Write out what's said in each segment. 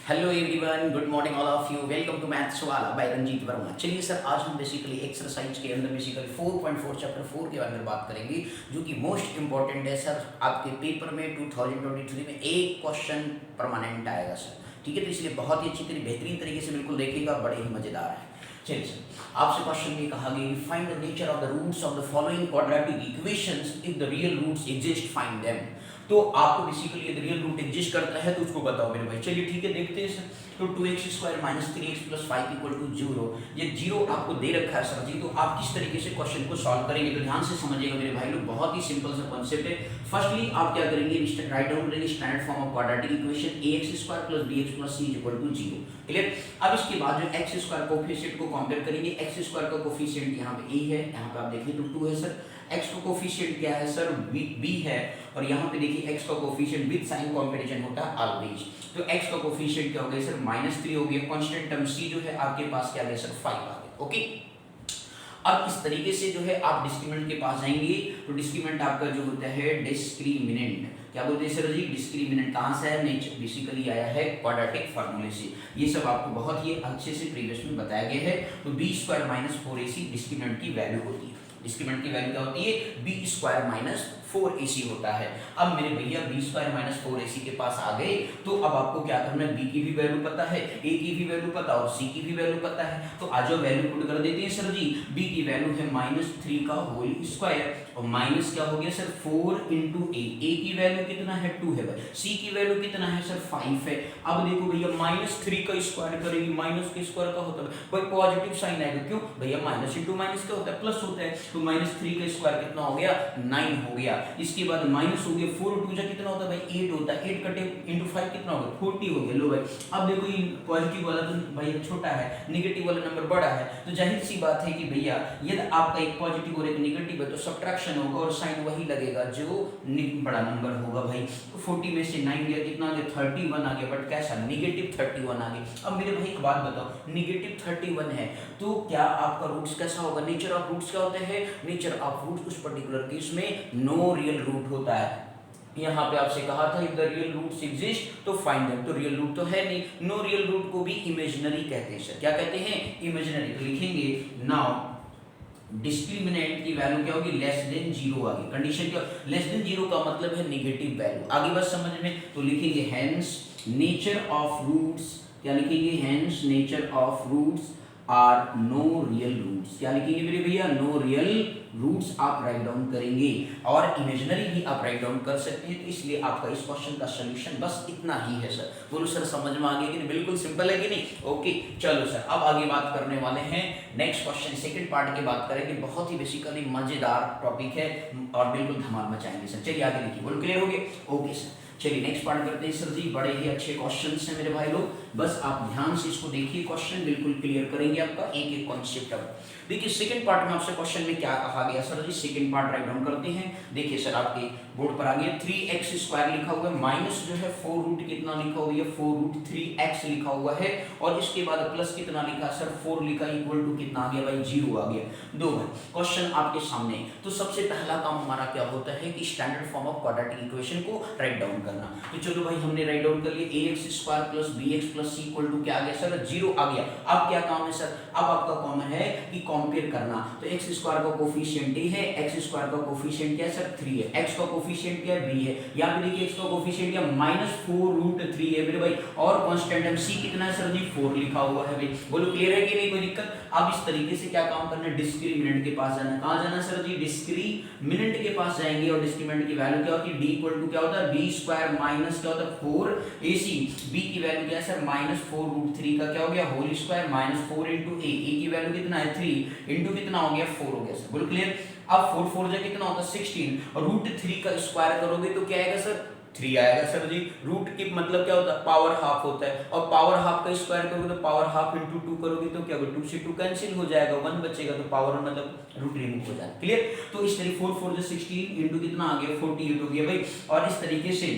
Hello everyone, good morning all of you. Welcome to maths वाला by Ranjeet Verma. चलिए sir, आज हम बेसिकली एक्सरसाइज के अंदर बेसिकली 4.4 चैप्टर 4 के अंदर बात करेंगे, जो कि मोस्ट इंपॉर्टेंट है सर। आपके पेपर में 2023 में एक क्वेश्चन परमानेंट आएगा सर, ठीक है। तो इसलिए बहुत ही अच्छी तरीके बेहतरीन तरीके से बिल्कुल देखिएगा, बड़े ही मजेदार है। चलिए सर, आपसे क्वेश्चन में कहा गया, find the nature of the roots of the following quadratic equations if the real roots exist, find them. तो आपको बेसिकली यदि रियल रूट एग्जिस्ट करता है तो उसको बताओ मेरे भाई। चलिए ठीक है, देखते हैं सर। तो 2x² minus 3x plus 5 equal to 0, ये 0 आपको दे रखा है सर जी। तो आप किस तरीके से क्वेश्चन को सॉल्व करेंगे, तो ध्यान से समझिएगा मेरे भाई लोग, बहुत ही सिंपल सा कॉन्सेप्ट है। फर्स्टली आप क्या करेंगे, राइट डाउन करेंगे standard form of quadratic equation ax² plus bx plus c equal to 0। Clear. अब इसके बाद जो x² कोफिशिएंट को कंपेयर करेंगे, x² का कोफिशिएंट यहाँ पे a है, यहाँ पे आप देखिए तो 2 है सर। x का कोफिशिएंट क्या है सर, b है। और यहाँ पे देखिए x का कोफिशिएंट विद साइन कॉम्बिनेशन होता है ऑलवेज। तो x का कोफिशिएंट क्या हो गया सर, -3 हो गया। कांस्टेंट टर्म c जो है आपके पास क्या आ गया सर, 5 आ गया। ओके। अब इस तरीके से जो है आप डिस्क्रिमिनेंट के पास जाएंगे, तो डिस्क्रिमिनेंट आपका जो होता है डिस्क्रिमिनेंट, क्या बोलते हैं सर जी, डिस्क्रिमिनेंट कहाँ से है, नेचर बेसिकली आया है क्वाड्रेटिक फार्मूले से। ये सब आपको बहुत ही अच्छे से प्रीवियस में बताया गया है। तो b² माइनस 4ac डिस्क्रिमिनेंट की वैल्यू होती है। डिस्क्रिमिनेंट की वैल्यू क्या होती है, b² माइनस 4ac होता है। अब मेरे भैया b² माइनस 4ac के पास आ गए, तो अब आपको क्या करना है, b की भी वैल्यू पता है, a की भी वैल्यू पता और c की भी वैल्यू पता है। तो आज जो वैल्यू पुट कर देते हैं सर जी। b की वैल्यू है -3 का होल स्क्वायर, और माइनस क्या हो गया सर 4 इंटू a की वैल्यू कितना है 2 है भाई, c की वैल्यू कितना है सर 5 है। अब देखो भैया -3 का स्क्वायर करेंगे, माइनस के स्क्वायर का होता है भाई पॉजिटिव साइन आएगा, क्यों भैया, माइनस इंटू माइनस क्या होता है, प्लस होता है। तो -3 का स्क्वायर कितना हो गया, 9 हो गया। इसके बाद माइनस हो गया, 4 2 जा कितना होता है भाई 8 होता है, 8 कटे इंटू 5 कितना हो गया 40 हो गया। लो भाई, अब देखो ये पॉजिटिव वाला तो भाई छोटा है, नेगेटिव वाला नंबर बड़ा है, तो जाहिर सी बात है कि भैया यदि आपका एक पॉजिटिव और एक नेगेटिव है तो सब्ट्रैक्शन होगा और साइन वही लगेगा जो बड़ा नंबर होगा भाई। तो 40 में से 9 गया, कितना आ गया 31 आ गया, बट कैसा, नेगेटिव 31 आ गया। अब मेरे भाई एक बात बताओ, नेगेटिव 31 है तो क्या आपका रूट्स कैसा होगा, नेचर ऑफ रूट्स क्या होते हैं, नेचर ऑफ रूट्स उस पर्टिकुलर केस में नो रियल रूट होता है। यहाँ पे आपसे कहा था if the real roots exist तो फाइंड देम, तो रियल रूट तो है नहीं, नो रियल रूट को भी इमेजिनरी कहते हैं सर। क्या कहते हैं, इमेजिनरी। तो लिखेंगे नाउ डिस्क्रिमिनेंट की वैल्यू क्या होगी, लेस देन 0 आ गई। कंडीशन क्या, लेस देन 0 का मतलब है नेगेटिव वैल्यू। आगे बस समझ में, तो लिखेंगे हेंस नेचर ऑफ रूट्स, क्या लिखेंगे, hence nature of roots are no real roots. क्या लिखेंगे मेरे भैया, नो रियल रूट्स आप राइट डाउन करेंगे, और इमेजिनरी भी आप राइट डाउन कर सकते हैं। तो इसलिए आपका इस क्वेश्चन का सॉल्यूशन बस इतना ही है सर। बोलो सर, समझ में आ गया कि नहीं, बिल्कुल सिंपल है कि नहीं। ओके चलो सर, अब आगे बात करने वाले हैं नेक्स्ट क्वेश्चन, सेकंड पार्ट की बात करेंगे। बहुत ही बेसिकली मजेदार टॉपिक है और बिल्कुल धमाल मचाएंगे सर। चलिए आगे लिखिए, बोलो क्लियर हो गया। ओके सर, चलिए नेक्स्ट पार्ट करते हैं सर जी। बड़े ही अच्छे क्वेश्चंस हैं मेरे भाई लोग, बस आप ध्यान से इसको देखिए, क्वेश्चन बिल्कुल क्लियर करेंगे आपका एक एक कॉन्सेप्ट। अब देखिए सेकंड पार्ट में आपसे क्वेश्चन में क्या कहा गया सर जी, सेकंड पार्ट राइट डाउन करते हैं। देखिए सर, आपके बोर्ड पर आ गया 3x² लिखा हुआ है, माइनस जो है 4 रूट कितना लिखा हुआ है, 4 रूट 3x लिखा हुआ है, और इसके बाद प्लस कितना लिखा सर 4 लिखा, इक्वल टू कितना आ गया भाई 0 आ गया। दो भाई क्वेश्चन आपके सामने, तो सबसे पहला काम हमारा क्या होता है कि standard form of quadratic equation को राइट डाउन करना। तो चलो भाई, हमने राइट डाउन कर लिया ax² plus bx plus c equal to क्या आ गया सर 0 आ गया। अब क्या काम है सर, अब आपका काम है कि कंपेयर करना। तो x² का कोफिशिएंट a है, x² का कोफिशिएंट क्या है सर 3 है, x का कोफिशिएंट क्या है b है, यहाँ पे देखिए x का कोफिशिएंट क्या -4 रूट 3 है मेरे भाई, और कांस्टेंट m c कितना है सर जी 4 लिखा हुआ है भाई। बोलो क्लियर है कि नहीं, कोई दिक्कत। अब इस तरीके से क्या काम करना है, डिस्क्रिमिनेंट के पास जाना है। कहाँ जाना है सर जी, डिस्क्रिमिनेंट के पास जाएंगे, और डिस्क्रिमिनेंट की वैल्यू क्या होती है, d इक्वल टू क्या होता है b² माइनस क्या होता है 4ac, b की वैल्यू क्या है सर -4 रूट 3 का क्या हो गया होल स्क्वायर, -4 इंटू a की वैल्यू कितना है 3 इंटू कितना हो गया 4 हो गया सर। बोलो क्लियर। अब 4 4 जा कितना होता है 16, और रूट 3 का स्क्वायर करोगे तो क्या आएगा सर 3 आएगा सर जी। रूट की मतलब क्या होता है, पावर हाफ होता है, और पावर हाफ का स्क्वायर करोगे तो पावर हाफ इंटू 2 करोगे तो क्या होगा, 2 से 2 कैंसिल हो जाएगा, 1 बचेगा, तो पावर मतलब रूट रिमूव हो जाएगा। क्लियर। तो इस तरीके 4 4 16 इंटू कितना आ गया 48 हो गया भाई। और इस तरीके से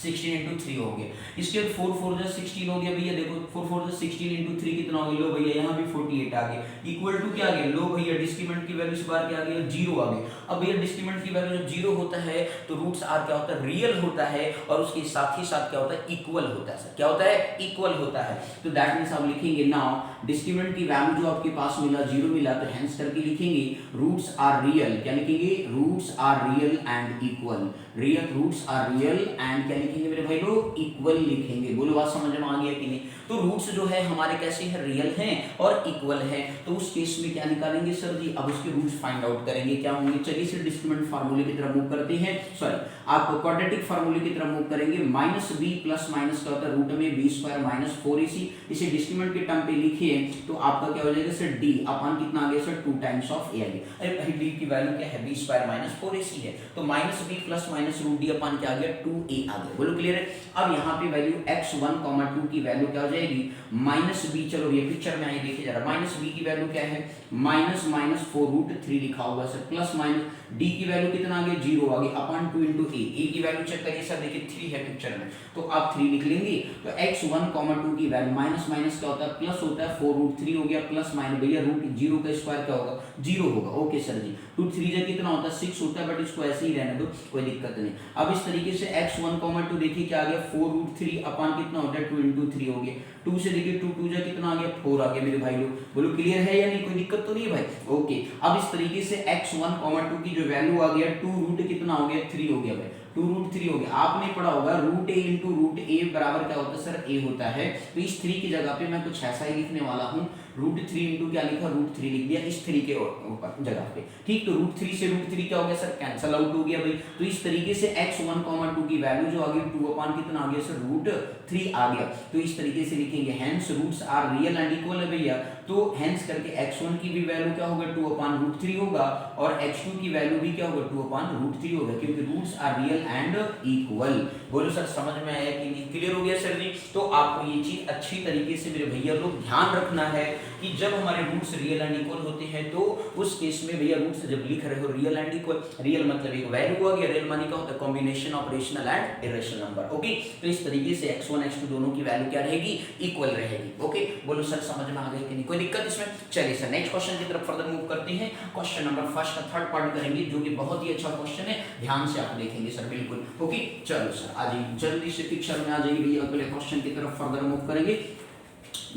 16 इंटू 3 हो गया। इसके बाद 4 4 जा 16 हो गया भैया, देखो 4 4 जा 16 इंटू 3 कितना हो गया, लो भैया यहाँ भी 48 आ गया, इक्वल टू क्या आ गया, लो भैया डिस्क्रीमेंट की वैल्यू इस बार क्या आ गया, 0 आ गई। अब भैया डिस्क्रीमेंट की वैल्यू जब 0 होता है तो रूट्स आर क्या होता है, रियल होता है, और उसके साथ ही साथ क्या होता है, इक्वल होता है। सर क्या होता है, इक्वल होता है। तो दैट मींस आप लिखेंगे नाउ डिस्क्रीमेंट की वैल्यू जो आपके पास मिला 0 मिला, तो हेंस करके लिखेंगे रूट्स आर रियल, क्या लिखेंगे, roots are real and equal, real roots are real and क्या लिखेंगे मेरे भाई लोग, इक्वल लिखेंगे। बोलो बात समझ में आ गया कि नहीं। तो रूट्स जो है हमारे कैसे हैं, रियल हैं और इक्वल है। तो उस केस में क्या निकालेंगे सर जी, अब उसके रूट्स फाइंड आउट करेंगे, क्या होंगे, चलिए सर डिस्क्रीमेंट फार्मूले की तरफ मूव करते हैं, सॉरी आप क्वाड्रेटिक फार्मूले की तरफ मूव करेंगे। माइनस बी प्लस माइनस का होता है रूट में बी स्क्वायर माइनस 4ac, इसे डिस्क्रीमेंट के टर्म पे लिखिए तो आपका क्या हो जाएगा सर, डी अपन कितना आ गया सर, 2 टाइम्स ऑफ ए आ गया। अरे भाई डी की वैल्यू क्या है, बी स्क्वायर माइनस 4ac है, तो minus B plus minus root D अपन क्या आ गया, 2a आ गया। बोलो क्लियर है। अब यहाँ पे वैल्यू x1, 2 की वैल्यू क्या हो जाएगी, माइनस बी, चलो ये पिक्चर में आइए देखिए जरा, माइनस बी की वैल्यू क्या है, माइनस माइनस 4√3 लिखा हुआ सर, प्लस माइनस डी की वैल्यू कितना आ गया, 0 आ गई, अपन 2 इंटू ए की वैल्यू चेक करिए सर, देखिए 3 है पिक्चर में, तो आप 3 लिख लेंगे। तो x1, 2 की वैल्यू माइनस माइनस क्या होता है, प्लस होता है, 4√3 हो गया, प्लस माइनस भैया रूट 0 का स्क्वायर क्या होगा, 0 होगा। ओके सर जी, 2 3 जा कितना होता है, 6 होता है, बट इसको ऐसे ही रहने दो, कोई दिक्कत नहीं। अब इस तरीके से x1, 2 देखिए क्या आ गया, 4√3 अपन कितना होता है, 2 इंटू 3 हो गया, 2 से देखिए 2 2 जा कितना आ गया, 4 आ गया मेरे भाई लोग। बोलो क्लियर है या नहीं, कोई दिक्कत तो नहीं है भाई। ओके, अब इस तरीके से x1, 2 की जो वैल्यू आ गया, 2 रूट कितना हो गया, 3 हो गया भाई, 2√3 हो गया। आपने पढ़ा होगा रूट ए इंटू रूट ए बराबर क्या होता है सर, ए होता है। तो इस 3 की जगह पे मैं कुछ ऐसा ही लिखने वाला हूँ, √3 इंटू क्या लिखा, √3 लिख दिया इस 3 के ऊपर जगह पे, ठीक। तो √3 से √3 क्या हो गया सर, कैंसल आउट हो गया भाई। तो इस तरीके से x1, 2 की वैल्यू जो आ गई 2 अपान कितना आ गया सर, √3 आ गया। तो इस तरीके से लिखेंगे, hence roots are real and equal है भैया, तो हेंस करके x1 की भी वैल्यू क्या होगा, 2 अपान √3 होगा, और x2 की वैल्यू भी क्या होगा, 2 अपान √3 होगा, क्योंकि roots are real and equal. बोलो सर समझ में आया कि नहीं, क्लियर हो गया सर जी। तो आपको ये चीज अच्छी तरीके से मेरे भैया लोग ध्यान रखना है कि जब हमारे रूट्स रियल एंड इक्वल होते हैं तो उस केस में भैया रूट्स जब लिख रहे हो रियल एंड इक्वल, रियल मतलब एक वैल्यू आ गया, रियल मानी का होता है combination of rational and irrational number. Okay, तो इस तरीके से x1 x2 दोनों की वैल्यू क्या रहेगी, इक्वल रहेगी। ओके, बोलो सर समझ में आ गई कि नहीं, कोई दिक्कत इसमें। चलिए सर नेक्स्ट क्वेश्चन की तरफ फर्दर मूव करते हैं। क्वेश्चन नंबर फर्स्ट का थर्ड पार्ट करेंगे, जो कि बहुत ही अच्छा क्वेश्चन है, ध्यान से आप देखेंगे सर, बिल्कुल। ओके चलो सर आ जाइए, जल्दी से पिक्चर में आ जाइए भैया, अगले क्वेश्चन की तरफ फर्दर मूव करेंगे,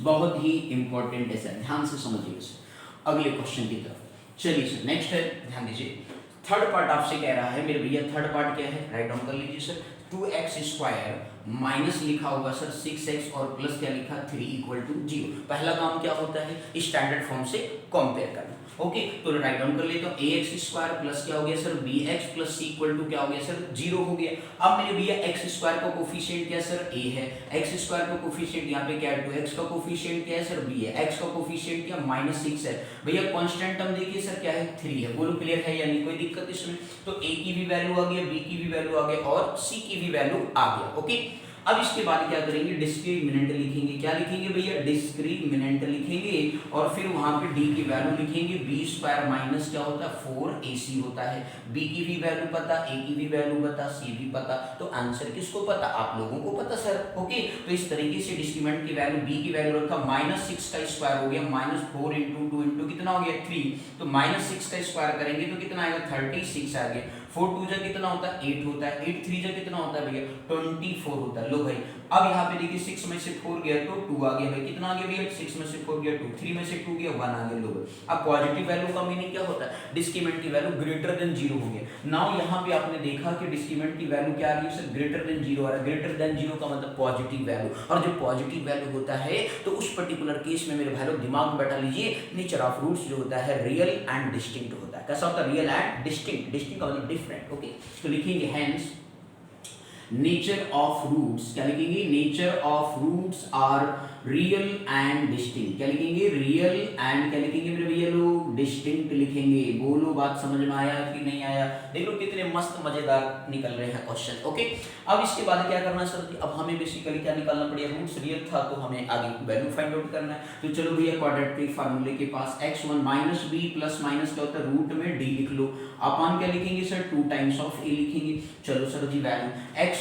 बहुत ही इंपॉर्टेंट है सर, ध्यान से समझिए सर अगले क्वेश्चन की तरफ। चलिए सर नेक्स्ट है, ध्यान दीजिए, थर्ड पार्ट आपसे कह रहा है मेरे भैया, थर्ड पार्ट क्या है, राइट डाउन कर लीजिए सर, 2x² माइनस लिखा होगा सर 6x और प्लस क्या लिखा 3 इक्वल टू 0। पहला काम क्या होता है, स्टैंडर्ड फॉर्म से कंपेयर करना। ओके, तो राइट डाउन कर लेते हो, ax² प्लस क्या हो गया sir, bx plus c equal to क्या हो गया सर, 0 हो गया। अब मेरे भैया x² का कोफिशिएंट क्या सर, a है, x² का कोफिशिएंट यहाँ पे क्या है 2x का कोफिशिएंट क्या है सर, b है, x का कोफिशिएंट क्या -6 है भैया, कांस्टेंट टर्म देखिए सर क्या है 3 है। बोलो क्लियर है या नहीं, कोई दिक्कत इसमें। तो a की भी वैल्यू आ गया, b की भी वैल्यू आ गया और c की भी वैल्यू आ गया। ओके, अब इसके बाद क्या करेंगे, डिस्क्रिमिनेंट लिखेंगे, क्या लिखेंगे भैया, डिस्क्रिमिनेंट लिखेंगे, और फिर वहां पे d की वैल्यू लिखेंगे, b² माइनस क्या होता है 4ac होता है, b की भी वैल्यू पता, a की भी वैल्यू पता, c भी पता, तो आंसर किसको पता, आप लोगों को पता सर। ओके, तो इस तरीके से डिस्क्रिमिनेंट की वैल्यू b की वैल्यू रखा, -6 का स्क्वायर हो गया, -4 इंटू 2 इंटू कितना हो गया 3, तो -6 का स्क्वायर करेंगे तो कितना आएगा 36 आ गया, 4 2 जा कितना होता है 8 होता है, 8 3 जा कितना होता है भैया 24 होता है। लो भाई अब यहाँ पे देखिए 6 में से 4 गया तो 2 आ गया भाई, कितना आ गया भैया 6 में से 4 गया 2, 3 में से 2 गया 1 आ गया। लो भाई अब पॉजिटिव वैल्यू का मीनिंग क्या होता है, डिस्क्रिमिनेंट की वैल्यू ग्रेटर देन 0 हो गया। नाउ यहाँ पे आपने देखा कि डिस्क्रिमिनेंट की वैल्यू क्या आ रही है सर, ग्रेटर देन 0 आ रहा है, ग्रेटर देन 0 का मतलब पॉजिटिव वैल्यू, और जो पॉजिटिव वैल्यू होता है तो उस पर्टिकुलर केस में मेरे भाई लोग दिमाग में बैठा लीजिए, नेचर ऑफ रूट्स जो होता है रियल एंड डिस्टिंक्ट होता है। कैसा होता है, रियल एंड डिस्टिंक्ट, डिस्टिंक्ट का मतलब डिफरेंट। ओके, तो लिखेंगे हेंस नेचर ऑफ रूट्स, क्या लिखेंगे, nature of roots are real and distinct, क्या लिखेंगे, रियल एंड क्या लिखेंगे मेरे भैया लोग, डिस्टिंक्ट लिखेंगे। बोलो बात समझ में आया कि नहीं आया, देख लो कितने मस्त मजेदार निकल रहे हैं क्वेश्चन। ओके, अब इसके बाद क्या करना सर, अब हमें बेसिकली क्या निकालना पड़ेगा, रूट्स रियल था तो हमें आगे वैल्यू फाइंड आउट करना है। तो चलो भैया क्वाड्रेटिक फार्मूले के पास x1 minus b plus minus क्या होता है, रूट में d लिख लो, अपन क्या लिखेंगे सर 2 टाइम्स ऑफ a लिखेंगे। चलो सर जी वैल्यू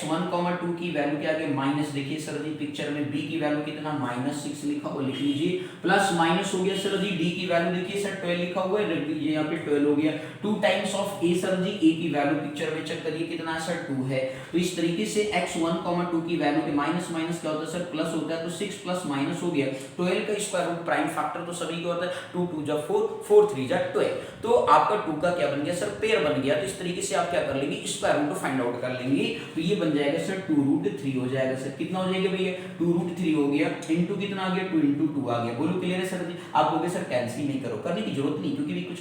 x1, 2 की वैल्यू क्या आ गया माइनस, देखिए सर जी पिक्चर में b की वैल्यू कितना -6 लिखा हुआ, लिख लीजिए, प्लस माइनस हो गया सर जी d की वैल्यू देखिए सर 12 लिखा हुआ है, रख दीजिए यहाँ पे 12 हो गया, 2 टाइम्स ऑफ a सर जी, a की वैल्यू पिक्चर में चेक करिए कितना है सर 2 है। तो इस तरीके से x1, 2 की वैल्यू के माइनस माइनस क्या होता है सर प्लस होता है, तो 6 प्लस माइनस हो गया 12 का स्क्वायर रूट, प्राइम फैक्टर तो सभी को होता है, 2 2 जा 4, 4 3 जा 12, तो आपका 2 का क्या बन गया सर पेयर बन गया। तो इस तरीके से आप क्या कर लेंगे स्क्वायर रूट फाइंड आउट कर लेंगे, तो ये बन जाएगा सर 2√3 हो जाएगा सर, कितना हो जाएगा भैया 2√3 हो गया, इंटू कितना आ गया 2 इंटू 2 आ गया। बोलो क्लियर है सर जी? आप बोलोगे सर कैंसिल नहीं करो, करने की जरूरत नहीं, क्योंकि भी कुछ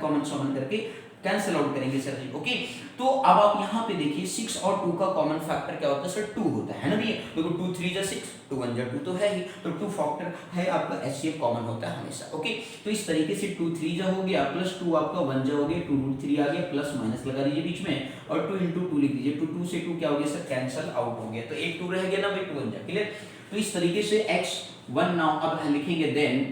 कॉमन सॉमन करके कैंसिल आउट करेंगे सर जी। ओके, तो अब आप यहाँ पे देखिए 6 और 2 का कॉमन फैक्टर क्या होता है सर 2 होता है ना भैया, देखो 2 3 जा 6, 2 1 जा 2 तो है ही, तो 2 फैक्टर है आपका HCF कॉमन होता है हमेशा। ओके, तो इस तरीके से 2 3 जा हो गया, प्लस 2 आपका 1 जा हो गया, 2√3 आ गया, प्लस माइनस लगा दीजिए बीच में, और 2 इंटू 2 लिख दीजिए, 2 2 से 2 क्या हो गया सर कैंसिल आउट हो गया, तो एक 2 रह गया ना भाई, 2 1 जा, क्लियर। तो इस तरीके से x1 नाउ अब लिखेंगे, देन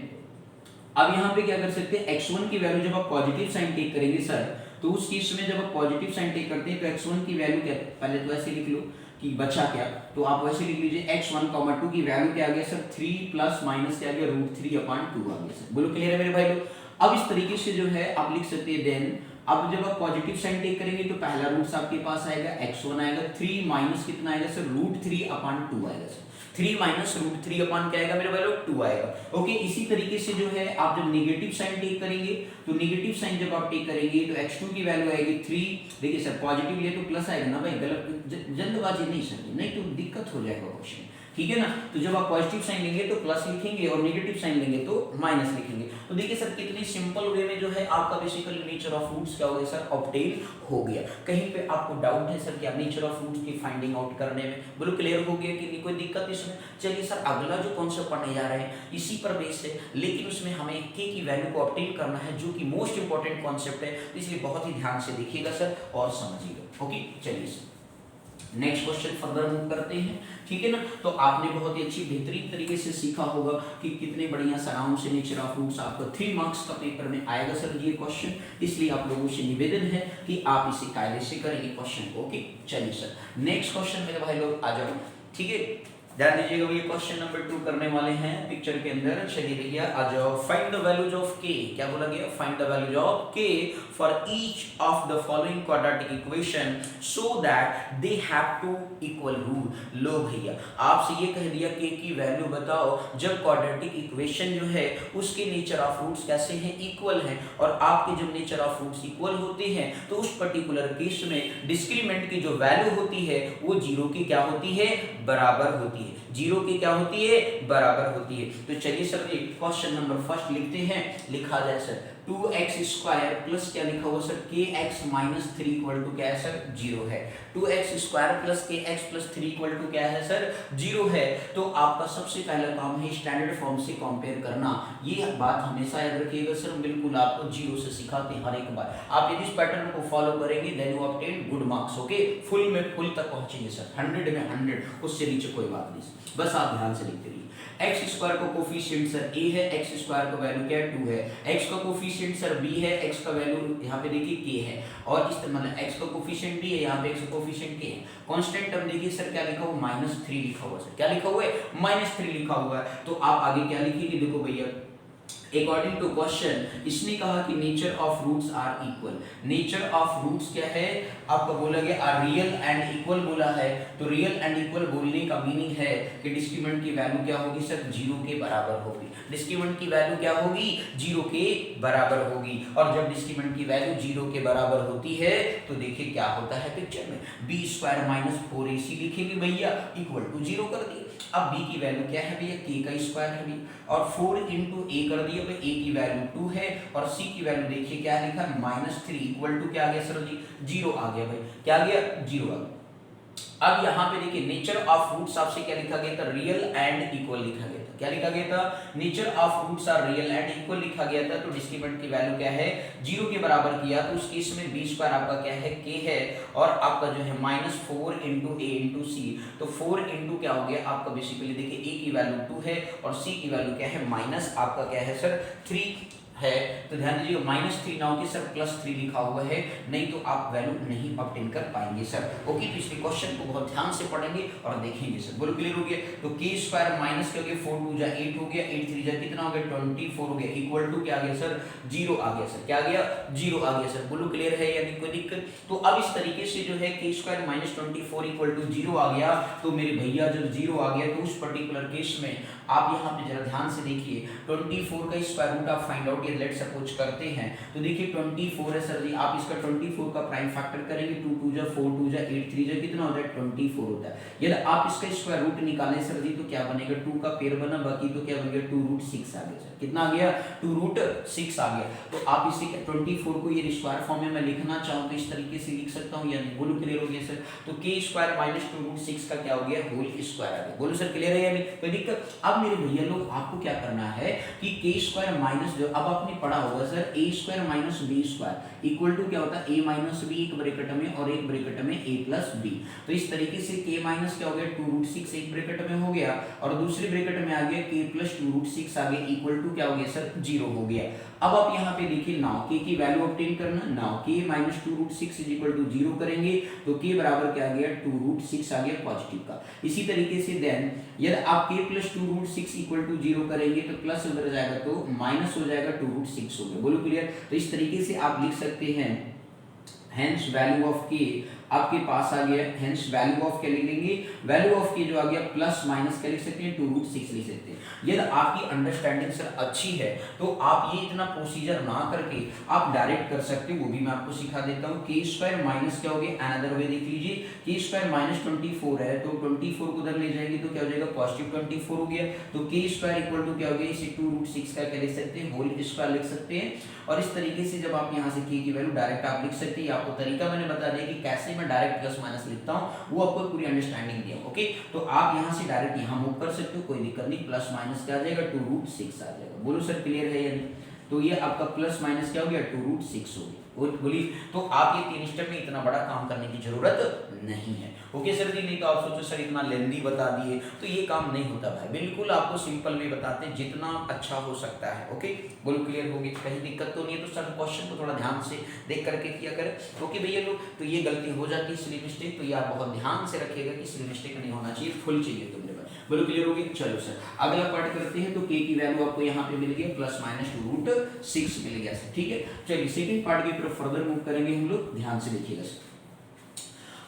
अब यहाँ पे क्या कर सकते हैं x1 की वैल्यू जब आप पॉजिटिव साइन टेक करेंगे सर, तो उस केस में जब आप पॉजिटिव साइन टेक करते हैं तो x1 की वैल्यू क्या, पहले तो ऐसे लिख लो कि बचा क्या, तो आप वैसे लिख लीजिए x1, 2 की वैल्यू क्या आ गया सर 3 प्लस माइनस क्या आ गया √3/2 आ गया सर। बोलो क्लियर है मेरे भाई लोग? अब इस तरीके से जो है आप लिख सकते हैं, देन अब जब आप पॉजिटिव साइन टेक करेंगे तो पहला रूट्स आपके पास आएगा x1 आएगा, 3 माइनस कितना आएगा सर √3/2 आएगा सर, 3 माइनस √3 अपॉन क्या आएगा मेरे भाई लोग 2 आएगा। ओके, इसी तरीके से जो है आप जब नेगेटिव साइन टेक करेंगे, तो नेगेटिव साइन जब आप टेक करेंगे तो x2 की वैल्यू आएगी 3, देखिए सर पॉजिटिव लिए तो प्लस आएगा ना भाई, गलत जल्दबाजी नहीं सर, नहीं तो दिक्कत हो जाएगा क्वेश्चन, ठीक है ना। तो जब आप पॉजिटिव साइन लेंगे तो प्लस लिखेंगे और नेगेटिव साइन लेंगे तो माइनस लिखेंगे। तो देखिए सर कितनी सिंपल वे में जो है आपका बेसिकली नेचर ऑफ रूट्स क्या हो गया सर ऑब्टेन हो गया। कहीं पे आपको डाउट है सर क्या नेचर ऑफ रूट्स की फाइंडिंग आउट करने में, बोलो क्लियर हो गया कि नहीं, कोई दिक्कत इसमें? चलिए सर अगला जो कॉन्सेप्ट पढ़ने जा रहे हैं इसी पर बेस है, लेकिन उसमें हमें k की वैल्यू को ऑब्टेन करना है जो कि मोस्ट इंपॉर्टेंट कॉन्सेप्ट है, इसलिए बहुत ही ध्यान से देखिएगा सर और समझिएगा। ओके, चलिए sir next question further move करते हैं, ठीक है ना। तो आपने बहुत ही अच्छी बेहतरीन तरीके से सीखा होगा कि कितने बढ़िया सराउंड से नेचर ऑफ रूट्स आपका 3 मार्क्स का पेपर में आएगा सर ये क्वेश्चन, इसलिए आप लोगों से निवेदन है कि आप इसे कायदे से करेंगे क्वेश्चन को। ओके, चलिए सर नेक्स्ट क्वेश्चन मेरे भाई लोग आ जाओ, ठीक है, ध्यान दीजिएगा भैया क्वेश्चन नंबर 2 करने वाले हैं पिक्चर के अंदर। चलिए भैया आ जाओ, find the values of k, क्या बोला गया, find the values of k for each of the following quadratic equation so that they have two equal root. लो भैया आपसे ये कह दिया k की वैल्यू बताओ जब क्वाड्रेटिक इक्वेशन जो है उसके नेचर ऑफ रूट्स कैसे हैं, इक्वल हैं, और आपके जब नेचर ऑफ रूट्स इक्वल होते हैं तो उस पर्टिकुलर केस में डिस्क्रीमेंट की जो वैल्यू होती है वो जीरो की क्या होती है, बराबर होती है, जीरो की क्या होती है, बराबर होती है। तो चलिए सर एक क्वेश्चन नंबर फर्स्ट लिखते हैं, लिखा जाए सर 2x² प्लस क्या लिखा हुआ sir kx minus 3 equal to क्या है सर 0 है, 2x² plus kx plus 3 equal to क्या है सर 0 है। तो आपका सबसे पहला काम है स्टैंडर्ड फॉर्म से कंपेयर करना, ये बात हमेशा याद रखिएगा सर, बिल्कुल आपको 0 से सिखाते हैं हर एक बार, आप यदि इस पैटर्न को फॉलो करेंगे then you obtain good marks. Okay, full में फुल तक पहुंचेंगे सर, 100 में 100, उससे नीचे कोई बात नहीं, बस आप ध्यान से लिखते रहिए। x² का कोफिशिएंट सर a है, x² का वैल्यू क्या है 2 है, x का कोफिशिएंट सर b है, x का वैल्यू यहाँ पे देखिए k है, और इस मतलब x का कोफिशिएंट b है, यहाँ पे x का कोफिशिएंट k है। कांस्टेंट टर्म देखिए सर क्या लिखा हुआ -3 लिखा हुआ सर, क्या लिखा हुआ है -3 लिखा हुआ है। तो आप आगे क्या लिखेंगे, देखो भैया अकॉर्डिंग टू क्वेश्चन इसने कहा कि nature of roots are equal, nature of roots क्या है आपका बोला गया आर रियल एंड इक्वल बोला है, तो रियल एंड इक्वल बोलने का मीनिंग है कि डिस्क्रीमेंट की वैल्यू क्या होगी सर 0 के बराबर होगी, डिस्क्रीमेंट की वैल्यू क्या होगी 0 के बराबर होगी, और जब डिस्क्रीमेंट की वैल्यू 0 के बराबर होती है तो देखिए क्या होता है पिक्चर में b² माइनस 4ac लिखेंगे भैया इक्वल टू 0 कर दिए। अब b की वैल्यू क्या है भैया k का स्क्वायर है भैया, और 4 इंटू a कर दिया भाई, a की वैल्यू 2 है, और c की वैल्यू देखिए क्या लिखा -3 इक्वल टू क्या आ गया सर जी 0 आ गया भाई, क्या आ गया 0 आ गया। अब यहाँ पे देखिए नेचर ऑफ रूट्स आपसे क्या लिखा गया था, रियल एंड इक्वल लिखा गया था, क्या लिखा गया था, nature of roots are real and equal लिखा गया था। तो डिस्क्रीमेंट की वैल्यू क्या है 0 के बराबर किया, तो उस केस में b² आपका क्या है k है, और आपका जो है -4 इंटू a इंटू c, तो 4 इंटू क्या हो गया आपका बेसिकली देखिए a की वैल्यू 2 है और c की वैल्यू क्या है माइनस आपका क्या है सर 3 है तो ध्यान दीजिए -3 नाउ के सर +3 लिखा हुआ है, नहीं तो आप वैल्यू नहीं ऑब्टेन कर पाएंगे सर। ओके, तो इसके क्वेश्चन को बहुत ध्यान से पढ़ेंगे और देखेंगे सर। बोलो क्लियर हो गया? तो k स्क्वायर माइनस क्या हो गया 4 2 जा 8 हो गया, 8 3 जा कितना हो गया 24 हो गया, इक्वल टू क्या आ गया सर 0 आ गया सर। क्या आ गया 0 आ गया सर। बोलो क्लियर है या कोई दिक्कत? तो अब इस तरीके से जो है k square minus 24 equal to 0 आ गया। तो मेरे भैया जब 0 आ गया तो उस पर्टिकुलर केस में आप यहाँ पे जरा ध्यान से देखिए 24 का स्क्वायर रूट आप फाइंड आउट, ये लेट सपोज करते हैं तो देखिए 24 है सर जी, आप इसका 24 का प्राइम फैक्टर करेंगे 2 2 जा 4 2 जा 8 3 जा कितना होता है 24 होता है। यदि आप इसका स्क्वायर रूट निकालें सर जी तो क्या बनेगा 2 का पेयर बना, बाकी तो क्या बन गया 2 रूट 6 आ गया सर। कितना आ गया 2 रूट 6 आ गया। तो आप इसे 24 को ये स्क्वायर फॉर्म में मैं लिखना चाहूँ तो इस तरीके से लिख सकता हूँ या नहीं? बोलो क्लियर हो गया सर? तो k स्क्वायर माइनस 2 रूट 6 का क्या हो गया होल स्क्वायर आ गया। बोलो सर क्लियर है या नहीं? कोई दिक्कत? अब मेरे भैया लोग आपको क्या करना है कि k स्क्वायर माइनस जो अब आपने पढ़ा होगा sir a square minus b square equal to क्या होता है a माइनस b, एक ब्रैकेट में और एक ब्रैकेट में a प्लस b। तो इस तरीके से k माइनस क्या हो गया 2 रूट 6 एक ब्रैकेट में हो गया और दूसरे ब्रैकेट में आ गया k प्लस 2 रूट 6 आ गया इक्वल टू क्या हो गया सर 0 हो गया। अब आप यहाँ पे देखिए नाउ k की वैल्यू ऑब्टेन करना, now k minus 2 root 6 is equal to 0 करेंगे तो k बराबर क्या आ गया 2 रूट 6 आ गया पॉजिटिव का। इसी तरीके से देन यदि आप k plus 2 root 6 equal to 0 करेंगे तो प्लस उधर जाएगा तो माइनस हो जाएगा 2 रूट 6 हो गया। बोलो क्लियर? तो इस तरीके से आप लिख सकते हैं हेंस वैल्यू ऑफ k आपके पास आ गया, हेंस वैल्यू ऑफ क्या लिखेंगे वैल्यू ऑफ k जो आ गया प्लस माइनस क्या लिख सकते हैं 2 रूट 6 लिख सकते हैं। यदि आपकी अंडरस्टैंडिंग सर अच्छी है तो आप ये इतना प्रोसीजर ना करके आप डायरेक्ट कर सकते हो, वो भी मैं आपको सिखा देता हूँ। k स्क्वायर माइनस क्या हो गया अनदर वे देख लीजिए, k स्क्वायर माइनस 24 है तो 24 को उधर ले जाएंगे तो क्या हो जाएगा पॉजिटिव 24 हो गया। तो k स्क्वायर इक्वल टू क्या हो गया इसे 2 रूट 6 का क्या लिख सकते हैं होल स्क्वायर लिख सकते हैं। और इस तरीके से जब आप यहाँ से k की वैल्यू डायरेक्ट आप लिख सकते हैं, आपको तरीका मैंने बता दिया कि कैसे मैं डायरेक्ट प्लस माइनस लिखता हूँ, वो आपको पूरी अंडरस्टैंडिंग दिया। ओके, तो आप यहाँ से डायरेक्ट यहाँ मूव कर सकते हो, कोई दिक्कत नहीं। प्लस माइनस क्या आ जाएगा 2 रूट 6 आ जाएगा। बोलो सर क्लियर है या नहीं? तो ये आपका प्लस माइनस क्या हो गया 2 रूट 6 हो गया। बोलिए, तो आप ये 3 स्टेप में इतना बड़ा काम करने की जरूरत नहीं है। ओके सर जी, नहीं तो आप सोचो सर इतना लेंदी बता दिए तो ये काम नहीं होता भाई, बिल्कुल आपको सिंपल में बताते हैं जितना अच्छा हो सकता है। ओके, बोलो क्लियर हो गया? कहीं दिक्कत तो नहीं है? तो सर क्वेश्चन को थोड़ा ध्यान से देख करके किया करें। ओके भैया लोग, तो ये गलती हो जाती है सिली मिस्टेक, तो ये आप बहुत ध्यान से रखिएगा कि सिली मिस्टेक नहीं होना चाहिए, फुल चाहिए तुमने। बोलो क्लियर हो गया? चलो सर अगला पार्ट करते हैं। तो k की वैल्यू आपको यहाँ पे मिल गया प्लस माइनस 2 रूट 6 मिल गया सर। ठीक है, चलिए सेकंड पार्ट की तरफ फर्दर मूव करेंगे हम लोग, ध्यान से देखिएगा सर।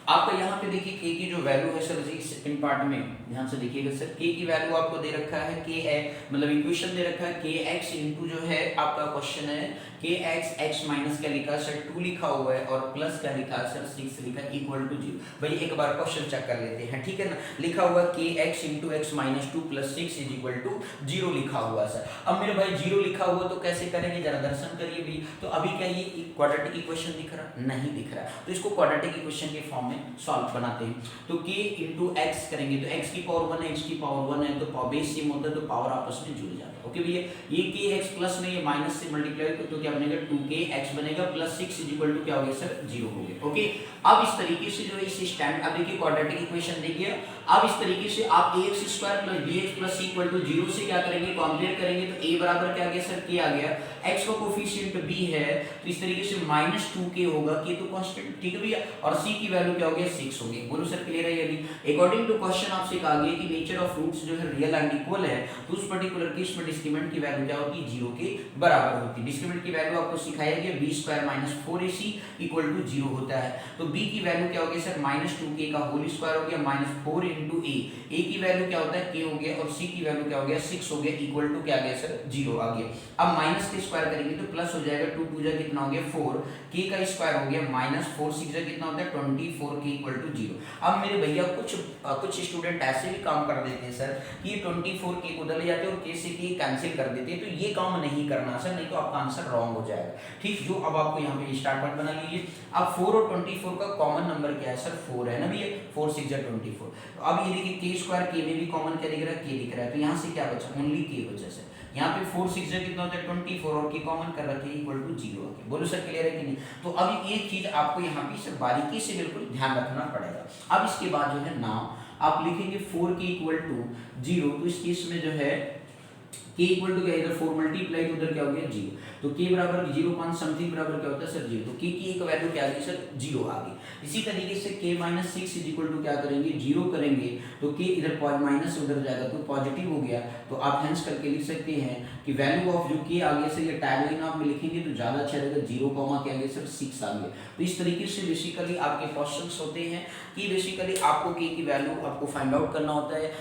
आपका यहाँ पे देखिए k की जो वैल्यू है सर जी सेकंड पार्ट में ध्यान से देखिएगा सर। k की वैल्यू आपको दे रखा है k है मतलब इक्वेशन दे रखा है kx इनटू जो है आपका क्वेश्चन है kx x माइनस क्या लिखा है सर 2 लिखा हुआ है और प्लस क्या लिखा है सर 6 लिखा है इक्वल टू 0। भाई एक बार क्वेश्चन चेक कर लेते हैं, ठीक है ना। लिखा हुआ kx into x minus 2 plus 6 is equal to 0 लिखा हुआ है सर। अब मेरे भाई 0 लिखा हुआ तो कैसे करेंगे जरा दर्शन करिए भी। तो अभी क्या ये क्वाड्रेटिक इक्वेशन दिख रहा नहीं दिख रहा, तो इसको क्वाड्रेटिक इक्वेशन के फॉर्म में सॉल्व बनाते हैं। तो k इंटू एक्स करेंगे तो x की पावर 1 है, x की पावर 1 है तो बेस सेम होता है तो पावर आपस में जुड़ जाता है। ओके भैया, ये kx प्लस में ये माइनस से मल्टीप्लाई तो क्या बनेगा 2kx बनेगा प्लस 6 इज इक्वल टू क्या हो गया सर 0 हो गया। ओके, अब इस तरीके से जो है इस स्टैंड अब देखिए क्वाड्रेटिक इक्वेशन देखिए। अब इस तरीके से आप ax square plus bx plus c equal to 0 से क्या करेंगे कंपेयर करेंगे तो a बराबर क्या आ गया सर k आ गया, x का कोफिशिएंट b है तो इस तरीके से माइनस 2k होगा, k तो कांस्टेंट, ठीक है भैया, और c की वैल्यू क्या हो गया 6 हो गई। बोलो सर क्लियर है या नहीं? अकॉर्डिंग टू क्वेश्चन आपसे कहा गया कि नेचर ऑफ रूट्स जो है रियल एंड इक्वल है तो उस पर्टिकुलर केस में डिस्क्रिमिनेंट की वैल्यू क्या होती है 0 के बराबर होती है। डिस्क्रिमिनेंट की वैल्यू आपको सिखाया गया b square minus 4ac equal to 0 होता है। तो b की वैल्यू क्या होगी सर माइनस 2k का होल स्क्वायर हो गया माइनस 4 इंटू a की वैल्यू क्या होता है k हो गया और c की वैल्यू क्या हो गया 6 हो गया इक्वल टू क्या आ गया सर 0 आ गया। अब माइनस के स्क्वायर करेंगे तो प्लस हो जाएगा 2 2 जा कितना हो गया 4, k का स्क्वायर हो गया माइनस 4 6 जा कितना होता है 24k इक्वल टू 0। अब मेरे भैया कुछ स्टूडेंट ऐसे भी काम कर देते हैं सर कि 24k को उधर ले जाते हैं और k से k कैंसिल कर देते हैं, तो ये काम नहीं करना सर, नहीं तो आपका आंसर रॉन्ग हो जाएगा। ठीक, जो अब आपको यहाँ पे स्टार्ट पॉइंट बना लीजिए। अब 4 और 24 का कॉमन नंबर क्या है सर 4 है ना भैया, 4 6 जा 24। तो अब ये देखिए k स्क्वायर k में भी कॉमन क्या दिख रहा है k दिख रहा है, तो यहाँ से क्या बचा ओनली k बचा सर। यहाँ पे 4 6 जा कितना होता है 24 और k कॉमन कर रखे इक्वल टू 0 है। बोलो सर क्लियर है कि नहीं? तो अब एक चीज आपको यहाँ पे सर बारीकी से बिल्कुल ध्यान रखना पड़ेगा। अब इसके बाद जो है नाउ आप लिखेंगे 4k इक्वल टू 0, तो इस केस में जो है के इक्वल टू क्या, इधर 4 मल्टीप्लाई तो उधर क्या हो गया 0, तो के बराबर 0.5 समथिंग बराबर क्या होता है सर 0, तो के की एक वैल्यू क्या आ गई सर 0 आ गई। इसी तरीके से k minus 6 is equal to क्या करेंगे 0 करेंगे, तो k इधर माइनस उधर जाएगा तो पॉजिटिव हो गया, तो आप हेंस करके लिख सकते हैं कि वैल्यू ऑफ जो k आ गया सर, ये टैग लाइन आप में लिखेंगे तो ज़्यादा अच्छा रहेगा, 0 क्या आ गया सर 6 आ गया। तो इस तरीके से बेसिकली आपके क्वेश्चंस होते हैं कि बेसिकली आपको k की वैल्यू आपको फाइंड आउट करना होता है,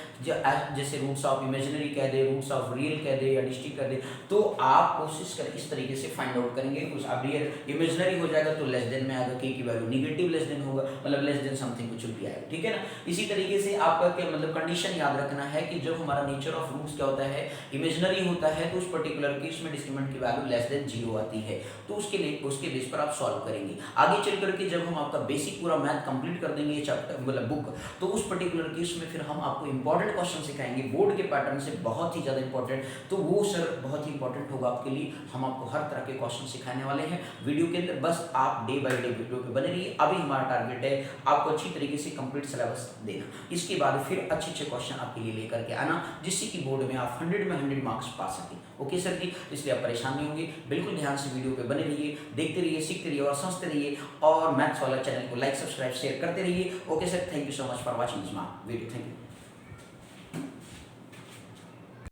जैसे रूट्स ऑफ इमेजिनरी कह दे, रूट्स ऑफ रियल कह दे या डिस्टिक कह दे, तो आप कोशिश करें इस तरीके से फाइंड आउट करेंगे। कुछ अब रियल इमेजिनरी हो जाएगा तो लेस देन में आएगा, k की वैल्यू नेगेटिव लेस देन होगा, मतलब लेस देन समथिंग कुछ भी आएगा, ठीक है ना। इसी तरीके से आपका क्या मतलब कंडीशन याद रखना है कि जब हमारा नेचर ऑफ रूट्स क्या होता है इमेजिनरी होता है, तो उस पर्टिकुलर केस में डिस्क्रिमिनेंट की वैल्यू लेस देन 0 आती है, तो उसके लिए उसके बेस पर आप सॉल्व करेंगे। आगे चल करके जब हम आपका बेसिक पूरा मैथ कंप्लीट कर देंगे ये चैप्टर मतलब बुक, तो उस पर्टिकुलर केस में फिर हम आपको इंपॉर्टेंट क्वेश्चन सिखाएंगे बोर्ड के पैटर्न से, बहुत ही ज़्यादा इंपॉर्टेंट, तो वो सर बहुत ही इंपॉर्टेंट होगा आपके लिए। हम आपको हर तरह के क्वेश्चन सिखाने वाले हैं वीडियो के अंदर, बस आप डे बाय डे वीडियो पे बने रहिए। अभी हमारा टारगेट है आपको अच्छी तरीके से कंप्लीट सिलेबस देना, इसके बाद फिर अच्छे अच्छे क्वेश्चन आपके लिए लेकर के आना, जिससे कि बोर्ड में आप 100 में 100 मार्क्स पा सकें। ओके सर जी, इसलिए आप परेशान नहीं होंगे, बिल्कुल ध्यान से वीडियो पे बने रहिए, देखते रहिए, सीखते रहिए और समझते रहिए, और मैथ्स वाला चैनल को लाइक सब्सक्राइब शेयर करते रहिए। Okay sir, thank you so much for watching this video, thank you.